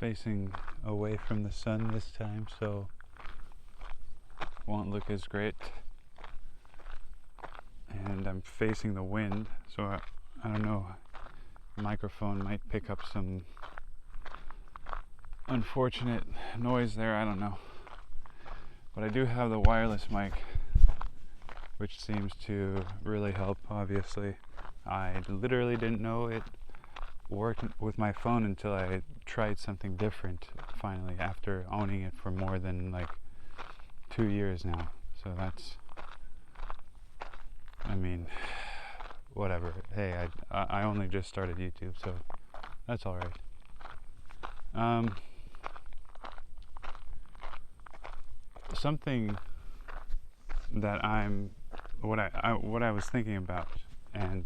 facing away from the sun this time, so won't look as great. And I'm facing the wind, so I don't know, the microphone might pick up some unfortunate noise there, I don't know. But I do have the wireless mic, which seems to really help, obviously. I literally didn't know it worked with my phone until I tried something different, finally, after owning it for more than like 2 years now. So that's, I mean, whatever. Hey, I only just started YouTube, so that's all right. Something that what I was thinking about, and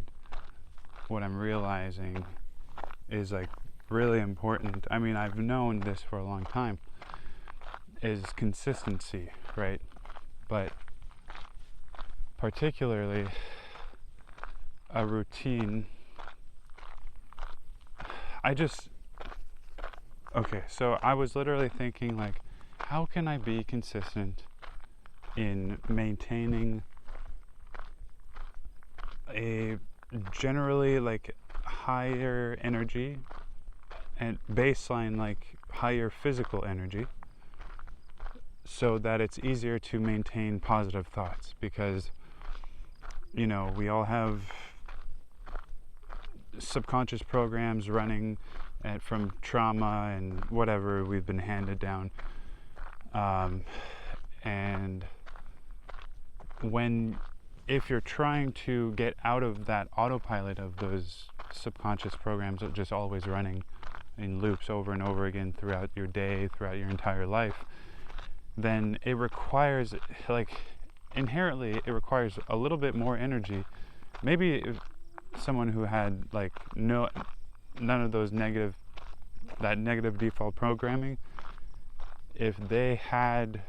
what I'm realizing is like really important. I mean, I've known this for a long time, is consistency, right? But particularly a routine. Okay, so I was literally thinking, like, how can I be consistent in maintaining a generally like higher energy and baseline, like higher physical energy, so that it's easier to maintain positive thoughts? Because, you know, we all have subconscious programs running from trauma and whatever we've been handed down. And if you're trying to get out of that autopilot of those subconscious programs that just always running in loops over and over again throughout your day, throughout your entire life, then it requires, like, inherently it requires a little bit more energy. Maybe if someone who had like none of those negative default programming, if they had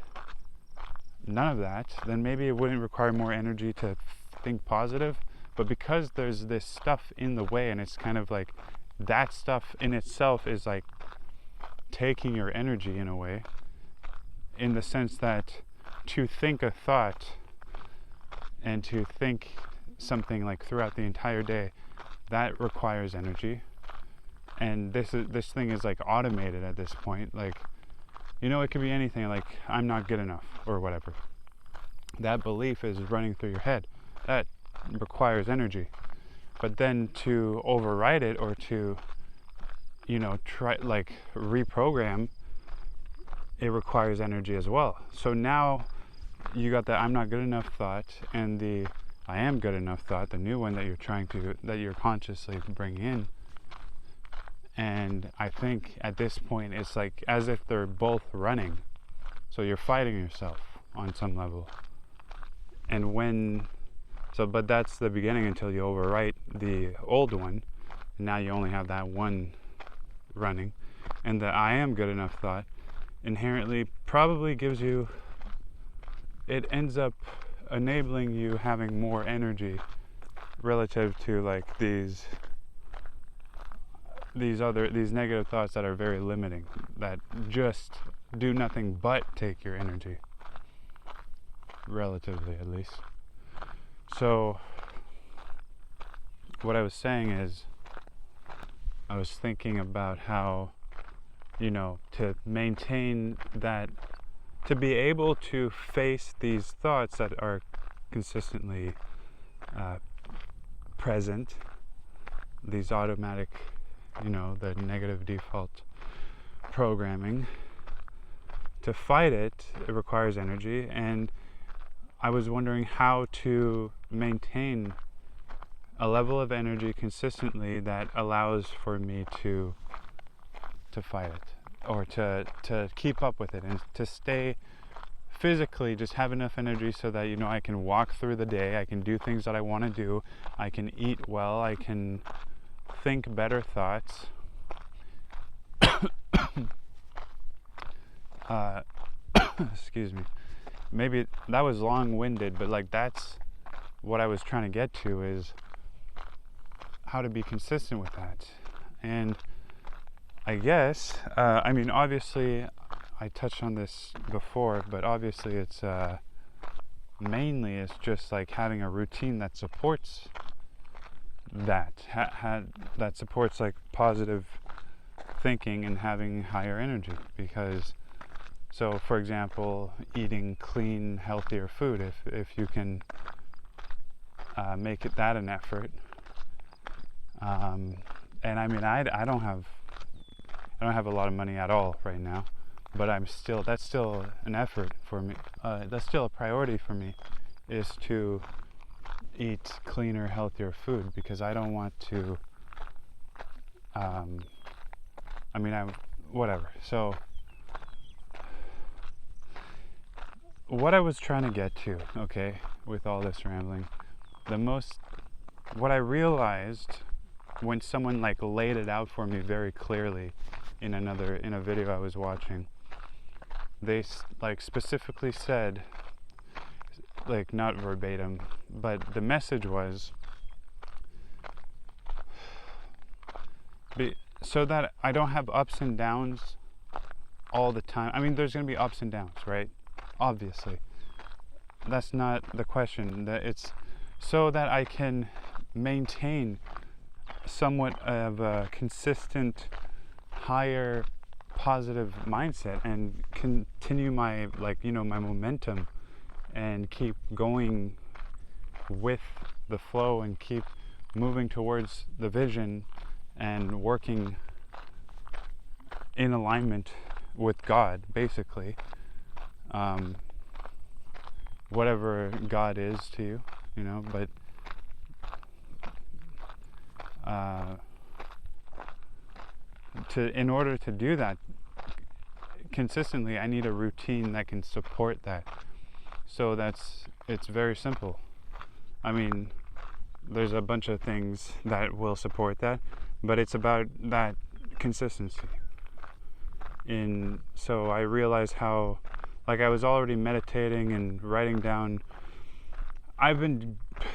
none of that, then maybe it wouldn't require more energy to think positive. But because there's this stuff in the way, and it's kind of like that stuff in itself is like taking your energy in a way, in the sense that to think a thought and to think something like throughout the entire day, that requires energy. And this thing is like automated at this point. Like, you know, it could be anything, like I'm not good enough or whatever. That belief is running through your head. That requires energy. But then to override it, or to, you know, try like reprogram, it requires energy as well. So now you got the I'm not good enough thought and the I am good enough thought, the new one that you're consciously bringing in. And I think at this point it's like as if they're both running. So you're fighting yourself on some level. And but that's the beginning until you overwrite the old one. And now you only have that one running. And the I am good enough thought inherently probably it ends up enabling you having more energy relative to like these negative thoughts that are very limiting, that just do nothing but take your energy, relatively at least. So what I was saying is, I was thinking about how, you know, to maintain that, to be able to face these thoughts that are consistently present, these automatic, you know, the negative default programming, to fight it requires energy. And I was wondering how to maintain a level of energy consistently that allows for me to fight it, or to keep up with it, and to stay physically, just have enough energy so that, you know, I can walk through the day, I can do things that I want to do, I can eat well, I can think better thoughts. Excuse me. Maybe that was long-winded, but like that's what I was trying to get to, is how to be consistent with that. And I guess, I mean, obviously, I touched on this before, but obviously it's mainly it's just like having a routine that supports that, that supports like positive thinking and having higher energy. Because, so for example, eating clean, healthier food, if you can make it that an effort. And I mean, I don't have a lot of money at all right now, but that's still an effort for me. That's still a priority for me, is to eat cleaner, healthier food, because I don't want to, whatever. So what I was trying to get to, okay, with all this rambling, what I realized when someone like laid it out for me very clearly in a video I was watching, they like specifically said, like not verbatim, but the message was, so that I don't have ups and downs all the time. I mean, there's going to be ups and downs, right? Obviously. That's not the question. That it's so that I can maintain somewhat of a consistent, higher, positive mindset and continue my, like, you know, my momentum and keep going with the flow and keep moving towards the vision and working in alignment with God, basically. Whatever God is to you, you know, but in order to do that consistently, I need a routine that can support that. So it's very simple. I mean, there's a bunch of things that will support that, but it's about that consistency. So I realized how, like, I was already meditating and writing down.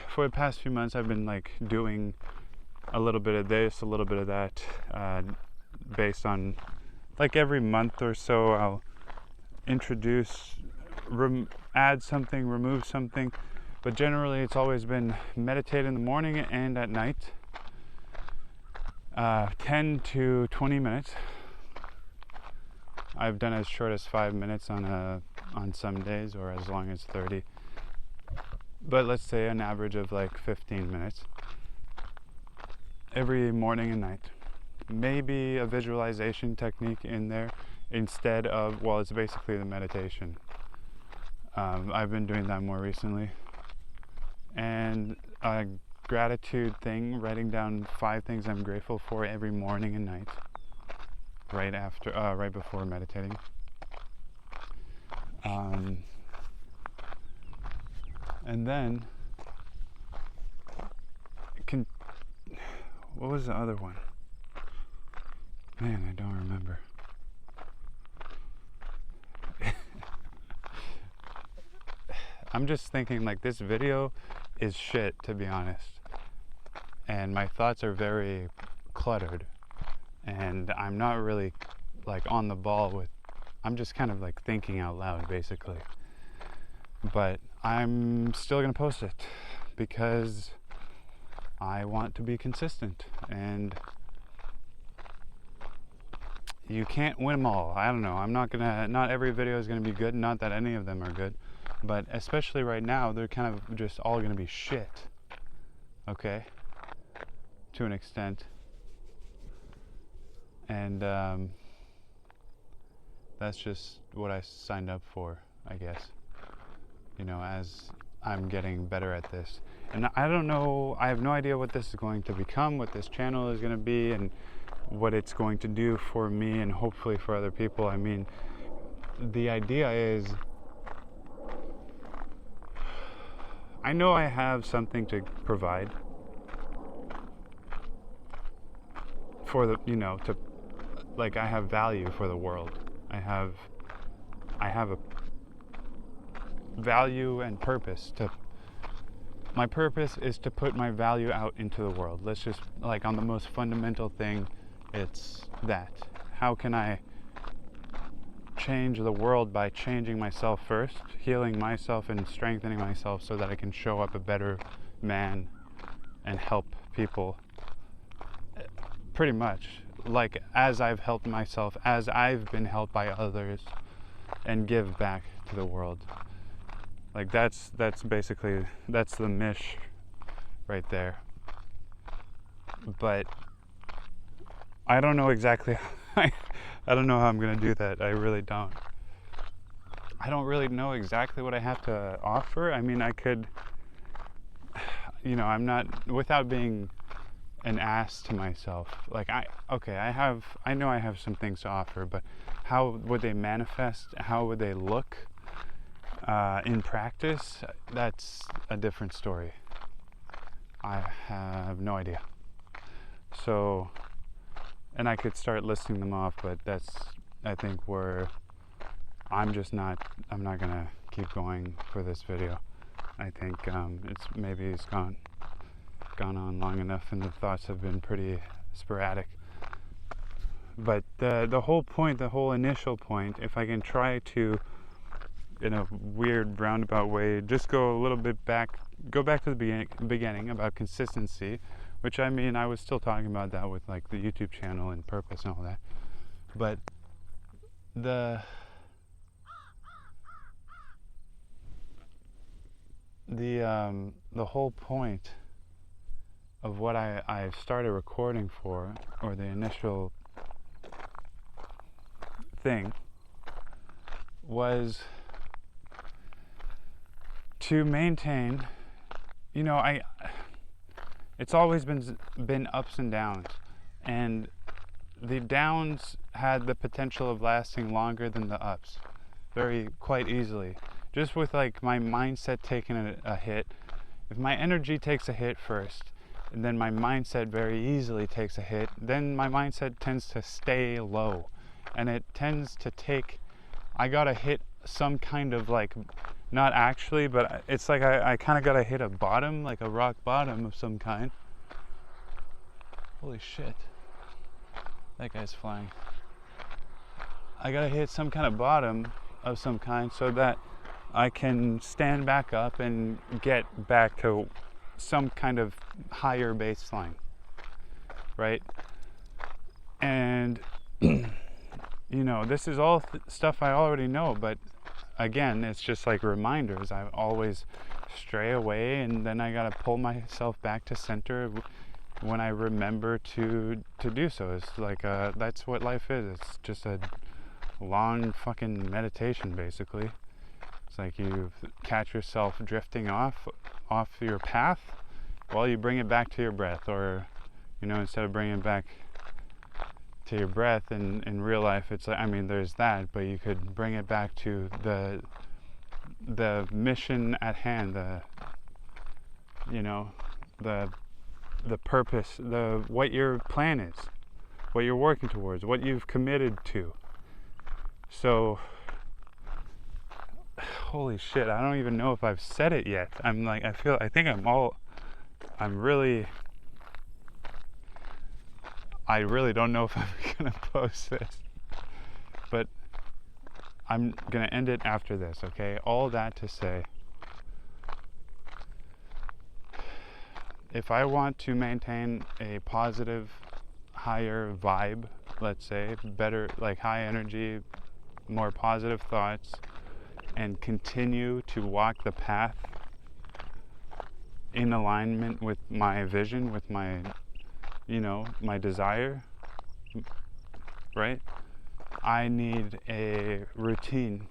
For the past few months, I've been like doing a little bit of this, a little bit of that, based on, like, every month or so I'll introduce, add something, remove something, but generally it's always been meditate in the morning and at night, 10 to 20 minutes. I've done as short as 5 minutes on some days, or as long as 30, but let's say an average of like 15 minutes every morning and night. Maybe a visualization technique in there instead of, well, it's basically the meditation. I've been doing that more recently. And a gratitude thing, writing down 5 things I'm grateful for every morning and night, right before meditating. And then, what was the other one? Man, I don't remember. I'm just thinking, like, this video is shit, to be honest. And my thoughts are very cluttered. And I'm not really, like, on the ball with... I'm just kind of, like, thinking out loud, basically. But I'm still going to post it because I want to be consistent. And you can't win them all. I don't know. Not every video is going to be good. Not that any of them are good. But especially right now, they're kind of just all going to be shit. Okay? To an extent. And that's just what I signed up for, I guess. You know, as I'm getting better at this. And I don't know, I have no idea what this is going to become, what this channel is going to be, and what it's going to do for me and hopefully for other people. I mean, the idea is, I know I have something to provide for the, you know, to, like, I have value for the world. I have a value and purpose my purpose is to put my value out into the world. Let's just, like, on the most fundamental thing, it's that. how can I change the world by changing myself first, healing myself and strengthening myself so that I can show up a better man and help people, pretty much like as I've helped myself, as I've been helped by others, and give back to the world. Like that's basically, that's the mish right there. But I don't know exactly I don't know how I'm gonna do that. I really don't. I don't really know exactly what I have to offer. I mean, I could, I'm not, without being an ass to myself. Like I know I have some things to offer, but how would they manifest? How would they look in practice? That's a different story. I have no idea. So, and I could start listing them off, but that's, I think, where I'm not gonna keep going for this video. I think it's gone on long enough, and the thoughts have been pretty sporadic. But the whole point, the whole initial point, if I can try to, in a weird roundabout way, just go back to the beginning about consistency, which I mean, I was still talking about that with like the YouTube channel and purpose and all that. But the whole point of what I started recording for, or the initial thing, was to maintain, it's always been ups and downs, and the downs had the potential of lasting longer than the ups, quite easily. Just with like my mindset taking a hit. If my energy takes a hit first, and then my mindset very easily takes a hit, then my mindset tends to stay low, and it tends to I gotta hit some kind of, like, not actually, but it's like I kind of gotta hit a bottom, like a rock bottom of some kind. Holy shit, that guy's flying. I gotta hit some kind of bottom of some kind so that I can stand back up and get back to some kind of higher baseline, right? And this is all stuff I already know, but again, it's just like reminders. I always stray away, and then I gotta pull myself back to center when I remember to do so. It's like that's what life is. It's just a long fucking meditation, basically. It's like you catch yourself drifting off your path while you bring it back to your breath, or instead of bringing it back to your breath in real life, it's like, I mean, there's that, but you could bring it back to the mission at hand, the purpose, what your plan is, what you're working towards, what you've committed to. So, holy shit, I don't even know if I've said it yet. I really don't know if I'm gonna post this, but I'm gonna end it after this, okay? All that to say, if I want to maintain a positive, higher vibe, let's say, better, like high energy, more positive thoughts, and continue to walk the path in alignment with my vision, with my my desire, right? I need a routine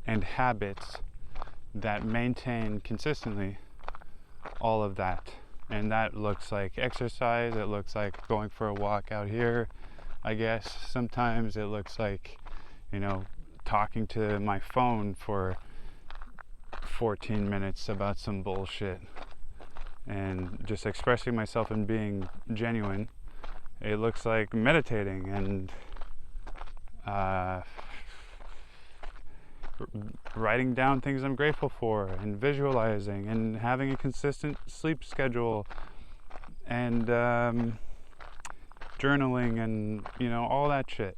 and habits that maintain consistently all of that. And that looks like exercise, it looks like going for a walk out here, I guess. Sometimes it looks like, talking to my phone for 14 minutes about some bullshit and just expressing myself and being genuine. It looks like meditating and writing down things I'm grateful for, and visualizing, and having a consistent sleep schedule, and journaling and, you know, all that shit.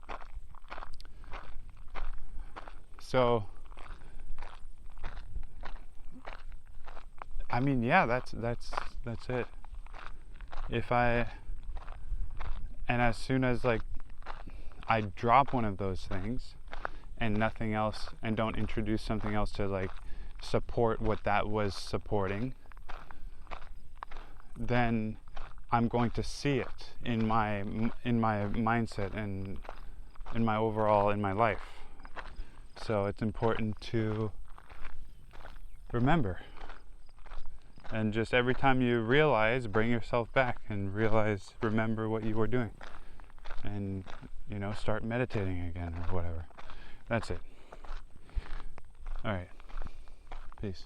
So I mean, yeah, that's it. If I and as soon as like I drop one of those things and nothing else, and don't introduce something else to like support what that was supporting, then I'm going to see it in my mindset and in my overall in my life. So it's important to remember, and just every time you realize, bring yourself back and remember what you were doing, and, you know, start meditating again or whatever. That's it. All right. Peace.